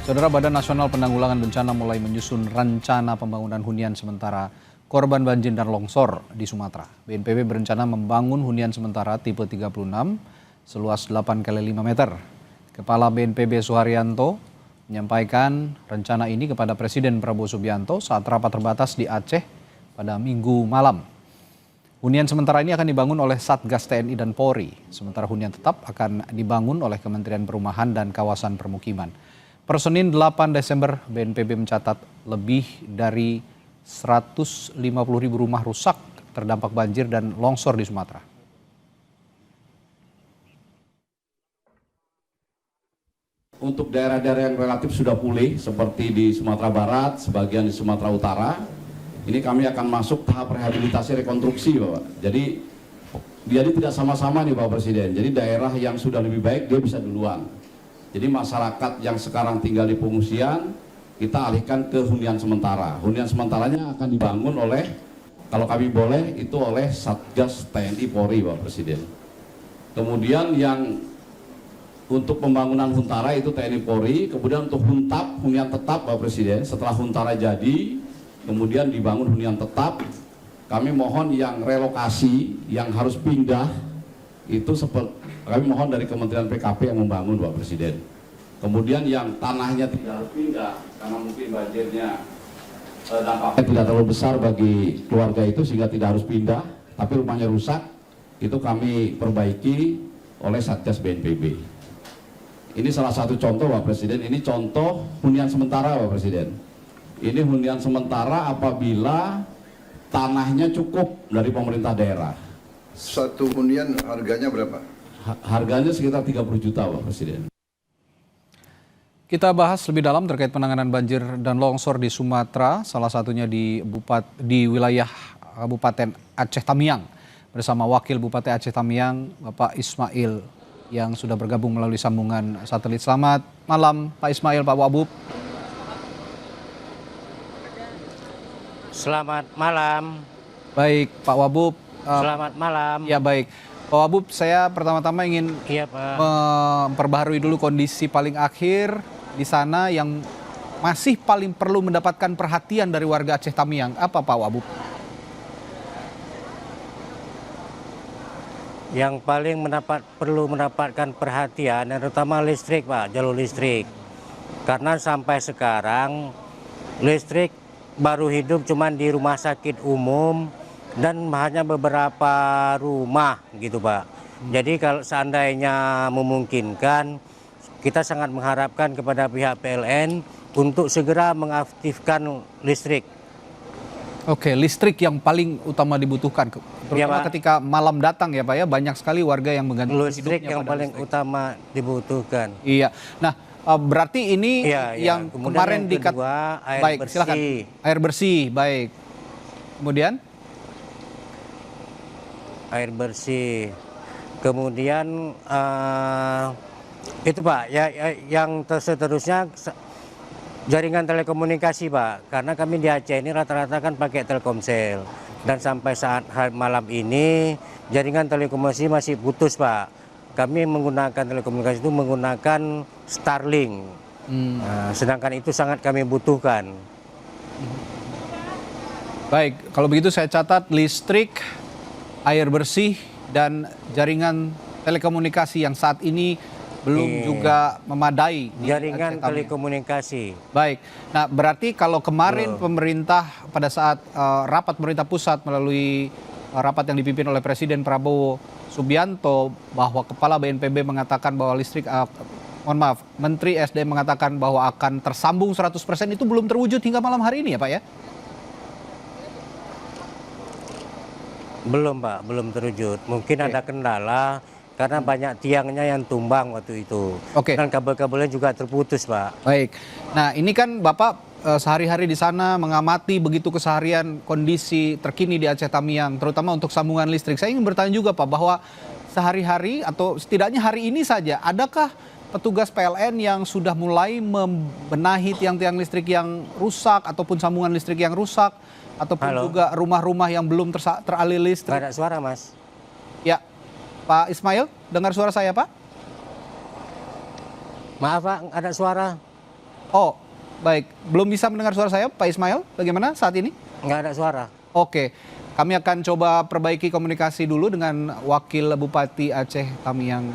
Saudara, Badan Nasional Penanggulangan Bencana mulai menyusun rencana pembangunan hunian sementara korban banjir dan longsor di Sumatera. BNPB berencana membangun hunian sementara tipe 36 seluas 8 kali 5 meter. Kepala BNPB Suharyanto menyampaikan rencana ini kepada Presiden Prabowo Subianto saat rapat terbatas di Aceh pada Minggu malam. Hunian sementara ini akan dibangun oleh Satgas TNI dan Polri, sementara hunian tetap akan dibangun oleh Kementerian Perumahan dan Kawasan Permukiman. Per Senin 8 Desember, BNPB mencatat lebih dari 150.000 rumah rusak terdampak banjir dan longsor di Sumatera. Untuk daerah-daerah yang relatif sudah pulih seperti di Sumatera Barat, sebagian di Sumatera Utara, ini kami akan masuk tahap rehabilitasi rekonstruksi, Bapak. Jadi tidak sama-sama nih Bapak Presiden. Jadi daerah yang sudah lebih baik dia bisa duluan. Jadi masyarakat yang sekarang tinggal di pengungsian kita alihkan ke hunian sementara. Hunian sementaranya akan dibangun oleh, kalau kami boleh, itu oleh Satgas TNI Polri, Bapak Presiden. Kemudian yang untuk pembangunan Huntara itu TNI Polri, kemudian untuk Huntap, hunian tetap Bapak Presiden, setelah Huntara jadi, kemudian dibangun hunian tetap, kami mohon yang relokasi, yang harus pindah, itu kami mohon dari Kementerian PKP yang membangun Bapak Presiden. Kemudian yang tanahnya tidak harus pindah, karena mungkin banjirnya dampaknya tidak terlalu besar bagi keluarga itu sehingga tidak harus pindah, tapi rumahnya rusak, itu kami perbaiki oleh Satgas BNPB. Ini salah satu contoh Bapak Presiden, ini contoh hunian sementara Bapak Presiden. Ini hunian sementara apabila tanahnya cukup dari pemerintah daerah. Satu hunian harganya berapa? Harganya sekitar 30 juta Bapak Presiden. Kita bahas lebih dalam terkait penanganan banjir dan longsor di Sumatera, salah satunya di wilayah Kabupaten Aceh Tamiang. Bersama Wakil Bupati Aceh Tamiang, Bapak Ismail, yang sudah bergabung melalui sambungan satelit. Selamat malam Pak Ismail, Pak Wabub. Selamat malam. Baik Pak Wabub. Selamat malam. Ya baik. Pak Wabub, saya pertama-tama ingin memperbaharui dulu kondisi paling akhir di sana yang masih paling perlu mendapatkan perhatian dari warga Aceh Tamiang. Apa Pak Wabub? Yang paling perlu mendapatkan perhatian, terutama listrik Pak, jalur listrik. Karena sampai sekarang listrik baru hidup cuma di rumah sakit umum dan hanya beberapa rumah gitu Pak. Jadi kalau seandainya memungkinkan, kita sangat mengharapkan kepada pihak PLN untuk segera mengaktifkan listrik. Oke, listrik yang paling utama dibutuhkan, terutama ketika malam datang ya Pak ya, banyak sekali warga yang menggantungkan listrik yang paling utama dibutuhkan. Iya, nah berarti ini yang kemarin kedua, air baik, bersih. silakan. Air bersih, baik. Kemudian? Air bersih. Kemudian itu Pak, yang seterusnya jaringan telekomunikasi Pak, karena kami di Aceh ini rata-rata kan pakai Telkomsel, dan sampai saat malam ini jaringan telekomunikasi masih putus Pak. Kami menggunakan telekomunikasi itu menggunakan Starlink, sedangkan itu sangat kami butuhkan. Baik, kalau begitu saya catat listrik, air bersih, dan jaringan telekomunikasi yang saat ini belum juga memadai di jaringan telekomunikasi. Baik, nah berarti kalau kemarin pemerintah pada saat rapat pemerintah pusat melalui rapat yang dipimpin oleh Presiden Prabowo Subianto, bahwa Kepala BNPB mengatakan bahwa listrik, Menteri SDM mengatakan bahwa akan tersambung 100%, itu belum terwujud hingga malam hari ini ya Pak ya? Belum Pak, belum terwujud. Mungkin ada kendala karena banyak tiangnya yang tumbang waktu itu. Dan kabel-kabelnya juga terputus Pak. Baik, nah ini kan Bapak sehari-hari di sana mengamati begitu keseharian kondisi terkini di Aceh Tamiang, terutama untuk sambungan listrik. Saya ingin bertanya juga Pak, bahwa sehari-hari atau setidaknya hari ini saja, adakah petugas PLN yang sudah mulai membenahi tiang-tiang listrik yang rusak ataupun sambungan listrik yang rusak, ataupun juga rumah-rumah yang belum teraliri listrik? Nggak ada suara Mas. Ya, Pak Ismail, dengar suara saya Pak? Maaf Pak, ada suara. Oh, baik. Belum bisa mendengar suara saya, Pak Ismail. Bagaimana saat ini? Nggak ada suara. Oke, kami akan coba perbaiki komunikasi dulu dengan Wakil Bupati Aceh Tamiang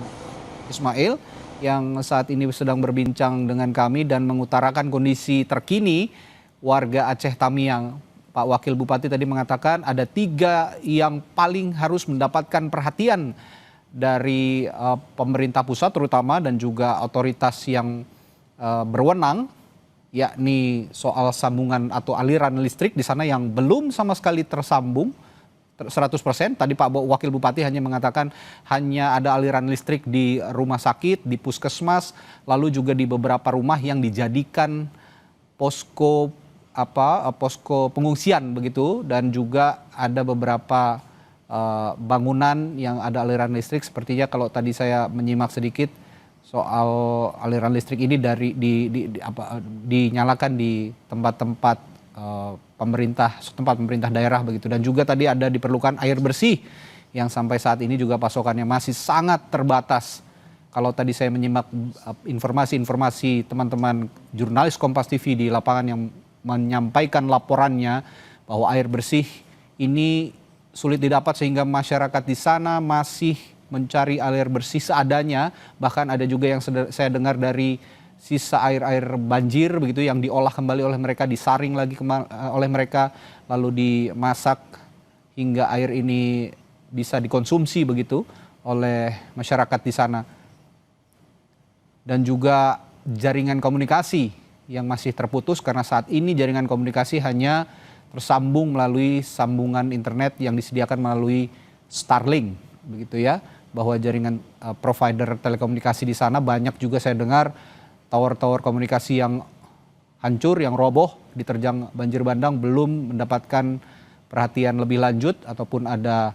Ismail yang saat ini sedang berbincang dengan kami dan mengutarakan kondisi terkini warga Aceh Tamiang. Pak Wakil Bupati tadi mengatakan ada 3 yang paling harus mendapatkan perhatian dari pemerintah pusat terutama dan juga otoritas yang berwenang, yakni soal sambungan atau aliran listrik di sana yang belum sama sekali tersambung 100%. Tadi Pak Wakil Bupati hanya mengatakan hanya ada aliran listrik di rumah sakit, di puskesmas, lalu juga di beberapa rumah yang dijadikan posko pengungsian begitu, dan juga ada beberapa bangunan yang ada aliran listrik. Sepertinya kalau tadi saya menyimak sedikit soal aliran listrik ini dinyalakan di tempat-tempat tempat pemerintah daerah begitu, dan juga tadi ada diperlukan air bersih yang sampai saat ini juga pasokannya masih sangat terbatas. Kalau tadi saya menyimak informasi-informasi teman-teman jurnalis Kompas TV di lapangan yang menyampaikan laporannya bahwa air bersih ini sulit didapat sehingga masyarakat di sana masih mencari air bersih seadanya. Bahkan ada juga yang saya dengar dari sisa air-air banjir begitu yang diolah kembali oleh mereka, disaring lagi oleh mereka, lalu dimasak hingga air ini bisa dikonsumsi begitu oleh masyarakat di sana. Dan juga jaringan komunikasi yang masih terputus karena saat ini jaringan komunikasi hanya tersambung melalui sambungan internet yang disediakan melalui Starlink begitu ya, bahwa jaringan provider telekomunikasi di sana banyak juga saya dengar tower-tower komunikasi yang hancur, yang roboh diterjang banjir bandang, belum mendapatkan perhatian lebih lanjut ataupun ada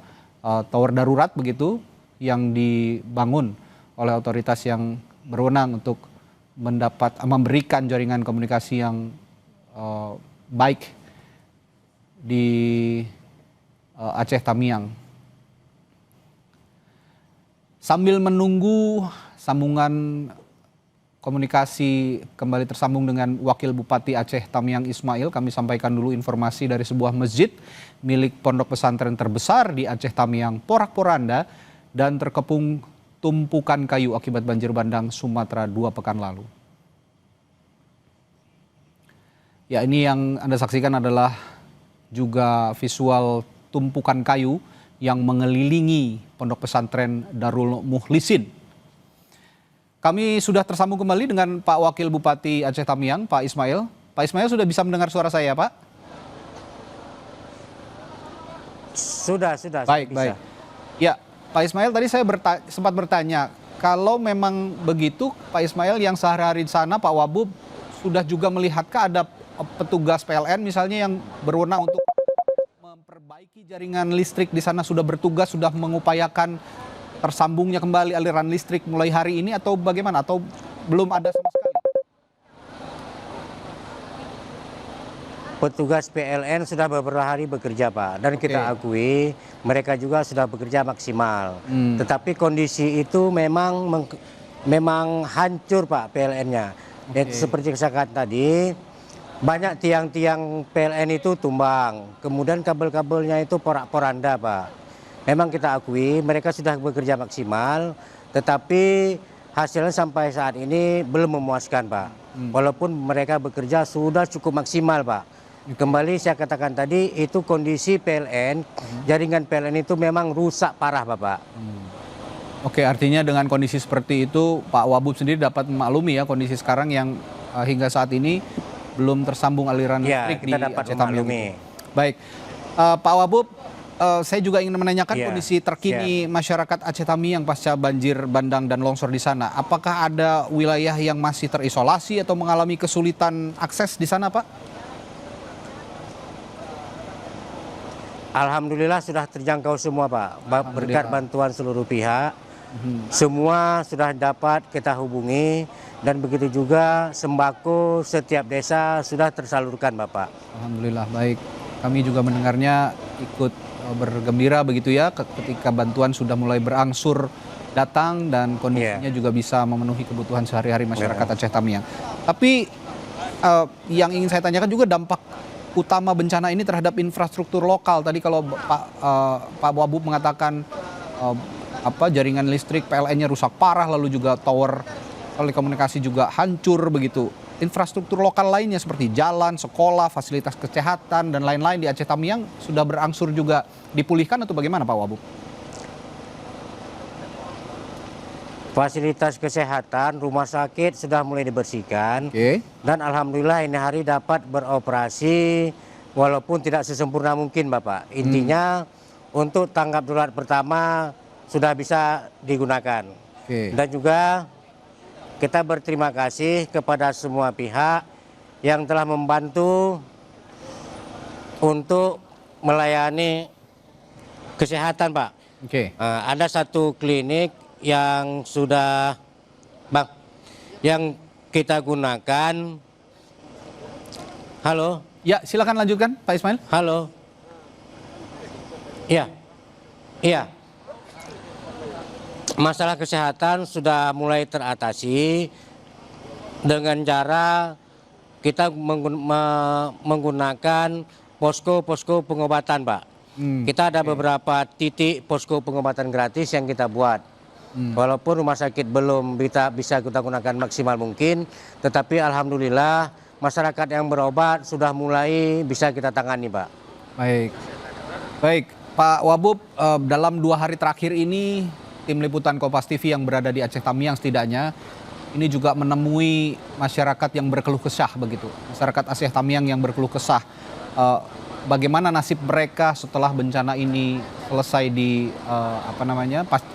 tower darurat begitu yang dibangun oleh otoritas yang berwenang untuk memberikan jaringan komunikasi yang baik di Aceh Tamiang. Sambil menunggu sambungan komunikasi kembali tersambung dengan Wakil Bupati Aceh Tamiang Ismail, kami sampaikan dulu informasi dari sebuah masjid milik pondok pesantren terbesar di Aceh Tamiang, Porak-Poranda, dan terkepung tumpukan kayu akibat banjir bandang Sumatera 2 pekan lalu. Ya, ini yang Anda saksikan adalah juga visual tumpukan kayu yang mengelilingi pondok pesantren Darul Mukhlisin. Kami sudah tersambung kembali dengan Pak Wakil Bupati Aceh Tamiang, Pak Ismail. Pak Ismail sudah bisa mendengar suara saya, Pak? Sudah. Baik, bisa. baik. Ya, Pak Ismail, tadi saya sempat bertanya, kalau memang begitu Pak Ismail yang sehari-hari di sana, Pak Wabub, sudah juga melihatkah ada petugas PLN misalnya yang berwenang untuk memperbaiki jaringan listrik di sana, sudah bertugas, sudah mengupayakan tersambungnya kembali aliran listrik mulai hari ini atau bagaimana? Atau belum ada sama sekali? Petugas PLN sudah beberapa hari bekerja, Pak, dan kita akui mereka juga sudah bekerja maksimal. Tetapi kondisi itu memang hancur, Pak, PLN-nya. Seperti saya katakan tadi, banyak tiang-tiang PLN itu tumbang, kemudian kabel-kabelnya itu porak-poranda, Pak. Memang kita akui mereka sudah bekerja maksimal, tetapi hasilnya sampai saat ini belum memuaskan, Pak. Walaupun mereka bekerja sudah cukup maksimal, Pak. Kembali saya katakan tadi, itu kondisi PLN, jaringan PLN itu memang rusak parah, Bapak. Oke, artinya dengan kondisi seperti itu, Pak Wabub sendiri dapat memaklumi ya kondisi sekarang yang hingga saat ini belum tersambung aliran listrik di Aceh Tamiang. Baik, Pak Wabub, saya juga ingin menanyakan kondisi terkini masyarakat Aceh Tamiang pasca banjir bandang dan longsor di sana. Apakah ada wilayah yang masih terisolasi atau mengalami kesulitan akses di sana, Pak? Alhamdulillah sudah terjangkau semua, Pak. Berkat bantuan seluruh pihak, semua sudah dapat kita hubungi, dan begitu juga sembako setiap desa sudah tersalurkan, Bapak. Alhamdulillah, baik. Kami juga mendengarnya ikut bergembira begitu ya ketika bantuan sudah mulai berangsur datang dan kondisinya juga bisa memenuhi kebutuhan sehari-hari masyarakat Aceh Tamiang. Tapi yang ingin saya tanyakan juga dampak utama bencana ini terhadap infrastruktur lokal. Tadi kalau Pak Wabub mengatakan jaringan listrik PLN-nya rusak parah, lalu juga tower telekomunikasi juga hancur begitu. Infrastruktur lokal lainnya seperti jalan, sekolah, fasilitas kesehatan dan lain-lain di Aceh Tamiang sudah berangsur juga dipulihkan atau bagaimana Pak Wabub? Fasilitas kesehatan, rumah sakit sudah mulai dibersihkan. Oke. Dan alhamdulillah ini hari dapat beroperasi walaupun tidak sesempurna mungkin Bapak. Intinya untuk tanggap darurat pertama sudah bisa digunakan. Oke. Dan juga kita berterima kasih kepada semua pihak yang telah membantu untuk melayani kesehatan Pak. Oke. Ada satu klinik yang sudah yang kita gunakan. Halo. Ya, silakan lanjutkan Pak Ismail. Halo. Iya. Iya. Masalah kesehatan sudah mulai teratasi dengan cara kita menggunakan posko-posko pengobatan, Pak. Kita ada beberapa titik posko pengobatan gratis yang kita buat. Walaupun rumah sakit belum bisa kita gunakan maksimal mungkin, tetapi alhamdulillah masyarakat yang berobat sudah mulai bisa kita tangani, Pak. Baik. Baik, Pak Wabub, dalam 2 hari terakhir ini tim liputan Kompas TV yang berada di Aceh Tamiang setidaknya ini juga menemui masyarakat yang berkeluh kesah begitu. Masyarakat Aceh Tamiang yang berkeluh kesah. Bagaimana nasib mereka setelah bencana ini selesai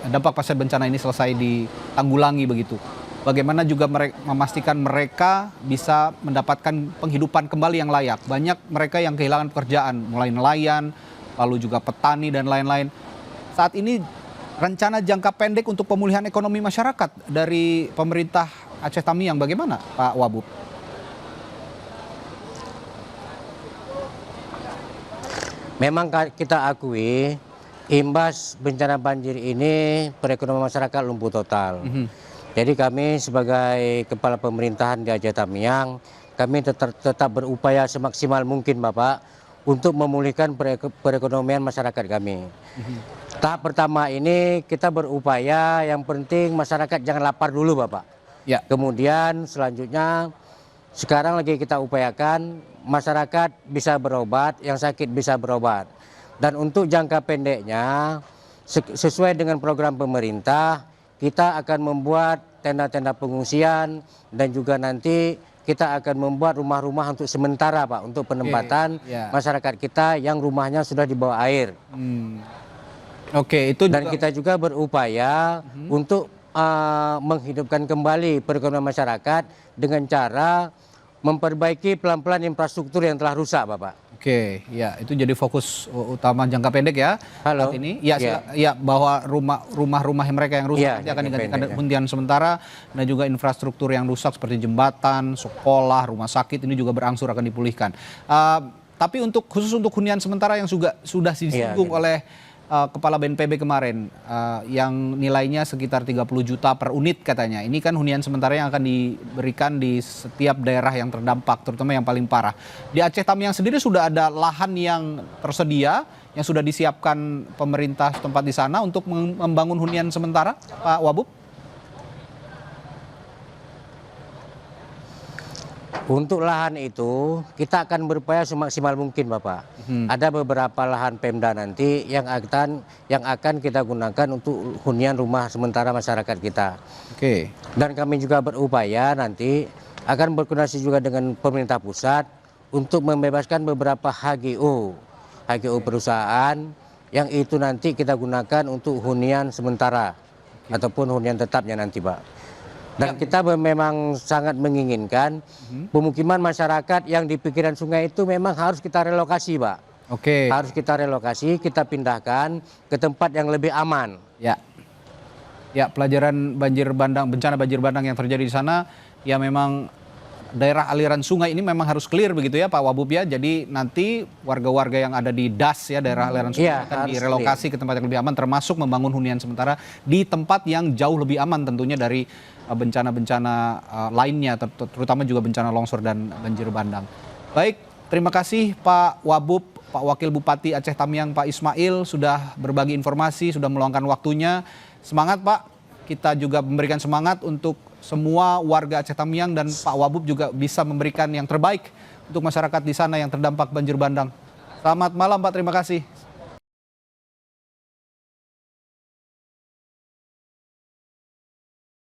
dampak pasca bencana ini selesai ditanggulangi begitu. Bagaimana juga memastikan mereka bisa mendapatkan penghidupan kembali yang layak. Banyak mereka yang kehilangan pekerjaan, mulai nelayan, lalu juga petani dan lain-lain. Saat ini rencana jangka pendek untuk pemulihan ekonomi masyarakat dari pemerintah Aceh Tamiang bagaimana Pak Wabub? Memang kita akui imbas bencana banjir ini perekonomian masyarakat lumpuh total. Jadi kami sebagai kepala pemerintahan di Aceh Tamiang, kami tetap berupaya semaksimal mungkin Bapak untuk memulihkan perekonomian masyarakat kami. Tahap pertama ini kita berupaya yang penting masyarakat jangan lapar dulu Bapak. Ya. Kemudian selanjutnya sekarang lagi kita upayakan masyarakat bisa berobat, yang sakit bisa berobat. Dan untuk jangka pendeknya sesuai dengan program pemerintah kita akan membuat tenda-tenda pengungsian dan juga nanti kita akan membuat rumah-rumah untuk sementara Pak untuk penempatan masyarakat kita yang rumahnya sudah di bawah air. Oke, itu dan kita juga berupaya untuk menghidupkan kembali perekonomian masyarakat dengan cara memperbaiki pelan-pelan infrastruktur yang telah rusak, Bapak. Oke, ya itu jadi fokus utama jangka pendek ya. Halo. Saat ini, ya bahwa rumah-rumah mereka yang rusak nanti akan digantikan hunian sementara dan juga infrastruktur yang rusak seperti jembatan, sekolah, rumah sakit ini juga berangsur akan dipulihkan. Tapi khusus untuk hunian sementara yang sudah disinggung oleh Kepala BNPB kemarin yang nilainya sekitar 30 juta per unit katanya. Ini kan hunian sementara yang akan diberikan di setiap daerah yang terdampak, terutama yang paling parah. Di Aceh Tamiang sendiri sudah ada lahan yang tersedia, yang sudah disiapkan pemerintah setempat di sana untuk membangun hunian sementara, Pak Wabub? Untuk lahan itu kita akan berupaya semaksimal mungkin Bapak. Ada beberapa lahan Pemda nanti yang akan kita gunakan untuk hunian rumah sementara masyarakat kita. Oke. Dan kami juga berupaya nanti akan berkoordinasi juga dengan pemerintah pusat untuk membebaskan beberapa HGO perusahaan yang itu nanti kita gunakan untuk hunian sementara ataupun hunian tetapnya nanti Pak. Dan kita memang sangat menginginkan pemukiman masyarakat yang di pinggiran sungai itu memang harus kita relokasi, Pak. Oke. Harus kita relokasi, kita pindahkan ke tempat yang lebih aman. Ya. Ya, pelajaran bencana banjir bandang yang terjadi di sana ya memang daerah aliran sungai ini memang harus clear begitu ya Pak Wabub ya. Jadi nanti warga-warga yang ada di DAS ya, daerah aliran sungai Iya, akan harus direlokasi ke tempat yang lebih aman, termasuk membangun hunian sementara di tempat yang jauh lebih aman tentunya dari bencana-bencana lainnya, terutama juga bencana longsor dan banjir bandang. Baik, terima kasih Pak Wabub, Pak Wakil Bupati Aceh Tamiang, Pak Ismail sudah berbagi informasi, sudah meluangkan waktunya. Semangat Pak, kita juga memberikan semangat untuk semua warga Aceh Tamiang dan Pak Wabub juga bisa memberikan yang terbaik untuk masyarakat di sana yang terdampak banjir bandang. Selamat malam Pak, terima kasih.